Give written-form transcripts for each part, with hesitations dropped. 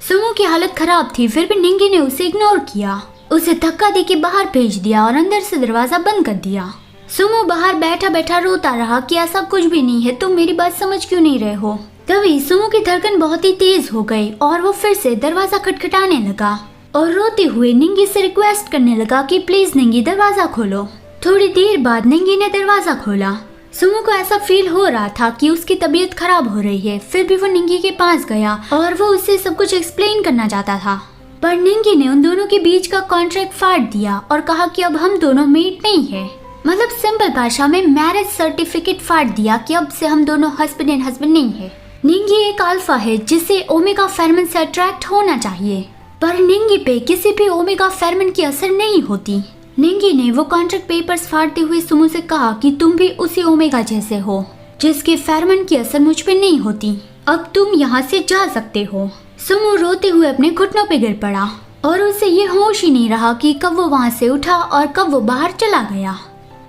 Sumo की हालत खराब थी, फिर भी निंगी ने उसे इग्नोर किया, उसे धक्का देके बाहर भेज दिया और अंदर से दरवाजा बंद कर दिया। सुमो बाहर बैठा बैठा रोता रहा कि ऐसा कुछ भी नहीं है, तुम मेरी बात समझ क्यों नहीं रहे हो। तभी सुमो की धड़कन बहुत ही तेज हो गई और वो फिर से दरवाजा खटखटाने लगा और रोते हुए निंगी से रिक्वेस्ट करने लगा कि प्लीज निंगी दरवाजा खोलो। थोड़ी देर बाद निंगी ने दरवाजा खोला। सुमो को ऐसा फील हो रहा था कि उसकी तबीयत खराब हो रही है, फिर भी वो निंगी के पास गया और वो उससे सब कुछ एक्सप्लेन करना चाहता था, पर निंगी ने उन दोनों के बीच का कॉन्ट्रैक्ट फाड़ दिया और कहा कि अब हम दोनों मेट नहीं है। मतलब सिंपल भाषा में मैरिज सर्टिफिकेट फाड़ दिया कि अब से हम दोनों हस्बैंड एंड हस्बैंड नहीं है। निंगी एक अल्फा है जिसे ओमेगा फेरमन से अट्रैक्ट होना चाहिए, पर निंगी पे किसी भी ओमेगा फेरमन की असर नहीं होती। निंगी ने वो कॉन्ट्रैक्ट पेपर्स फाड़ते हुए सुमो से कहा कि तुम भी उसी ओमेगा जैसे हो जिसके फेरमन की असर मुझ पे नहीं होती, अब तुम यहाँ से जा सकते हो। सुमो रोते हुए अपने घुटनों पे गिर पड़ा और उसे ये होश ही नहीं रहा कि कब वो वहाँ से उठा और कब वो बाहर चला गया।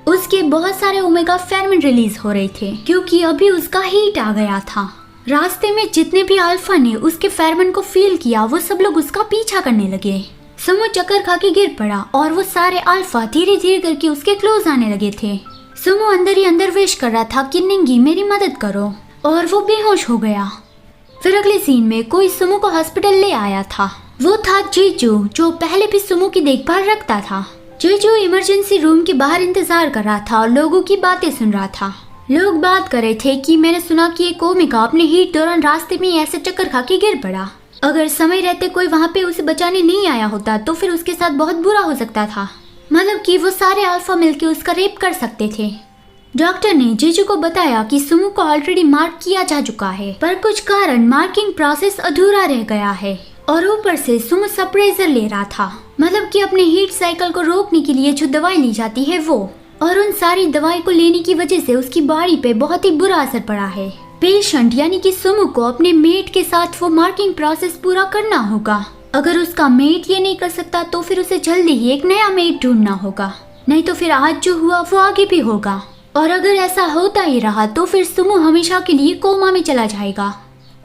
उसके बहुत सारे ओमेगा फेरमन रिलीज हो रहे थे क्योंकि अभी उसका हीट आ गया था। रास्ते में जितने भी अल्फा ने उसके फेरमन को फील किया वो सब लोग उसका पीछा करने लगे। सुमो चक्कर खा के गिर पड़ा और वो सारे अल्फा धीरे धीरे करके उसके क्लोज आने लगे थे। सुमो अंदर ही अंदर विश कर रहा था कि निंगी मेरी मदद करो, और वो बेहोश हो गया। फिर अगले सीन में कोई सुमो को हॉस्पिटल ले आया था। वो था जीजू, जो पहले भी सुमो की देखभाल रखता था। जीजू इमरजेंसी रूम के बाहर इंतजार कर रहा था और लोगों की बातें सुन रहा था। लोग बात कर रहे थे कि मैंने सुना कि एक ओमेगा अपने हीट दौरान रास्ते में ऐसे चक्कर खा के गिर पड़ा। अगर समय रहते कोई वहाँ पे उसे बचाने नहीं आया होता तो फिर उसके साथ बहुत बुरा हो सकता था, मतलब कि वो सारे अल्फा मिलके उसका रेप कर सकते थे। डॉक्टर ने जीजू को बताया कि सुमो को ऑलरेडी मार्क किया जा चुका है, पर कुछ कारण मार्किंग प्रोसेस अधूरा रह गया है और ऊपर से सुमो सप्रेसर ले रहा था, मतलब कि अपने हीट साइकिल को रोकने के लिए जो दवाई ली जाती है वो, और उन सारी दवाई को लेने की वजह से उसकी बॉडी पे बहुत ही बुरा असर पड़ा है। पेशेंट यानी कि सुमो को अपने मेट के साथ वो मार्किंग प्रोसेस पूरा करना होगा। अगर उसका मेट ये नहीं कर सकता तो फिर उसे जल्दी ही एक नया मेट ढूंढना होगा, नहीं तो फिर आज जो हुआ वो आगे भी होगा, और अगर ऐसा होता ही रहा तो फिर सुमो हमेशा के लिए कोमा में चला जाएगा।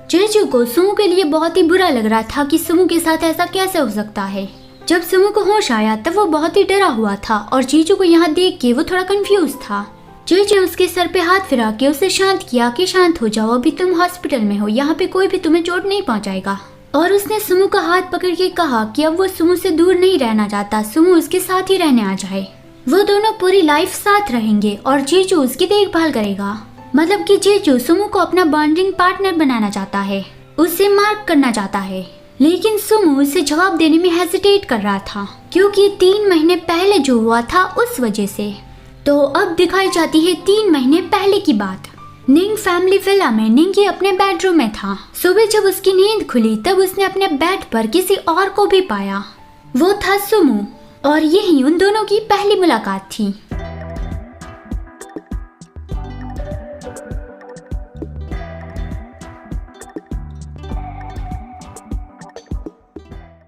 जीजू को सुमो के लिए बहुत ही बुरा लग रहा था कि सुमो के साथ ऐसा कैसे हो सकता है। जब सुमो को होश आया तब वो बहुत ही डरा हुआ था और जीजू को यहाँ देख के वो थोड़ा कंफ्यूज था। जीजू ने उसके सर पे हाथ फिरा के उसे शांत किया कि शांत हो जाओ, अभी तुम हॉस्पिटल में हो, यहाँ पे कोई भी तुम्हें चोट नहीं पहुँचाएगा। और उसने सुमो का हाथ पकड़ के कहा कि अब वो सुमो से दूर नहीं रहना चाहता, सुमो उसके साथ ही रहने आ जाए। वो दोनों पूरी लाइफ साथ रहेंगे और जीजू उसकी देखभाल करेगा। मतलब कि जीजू सुमो को अपना बॉन्डिंग पार्टनर बनाना चाहता है, उससे मार्क करना चाहता है, लेकिन सुमो उसे जवाब देने में हेजिटेट कर रहा था क्योंकि 3 महीने पहले जो हुआ था उस वजह से। तो अब दिखाई जाती है 3 महीने पहले की बात। निंग फैमिली विला में निंगी अपने बेडरूम में था। सुबह जब उसकी नींद खुली तब उसने अपने बेड पर किसी और को भी पाया, वो था सुमो, और यही उन दोनों की पहली मुलाकात थी।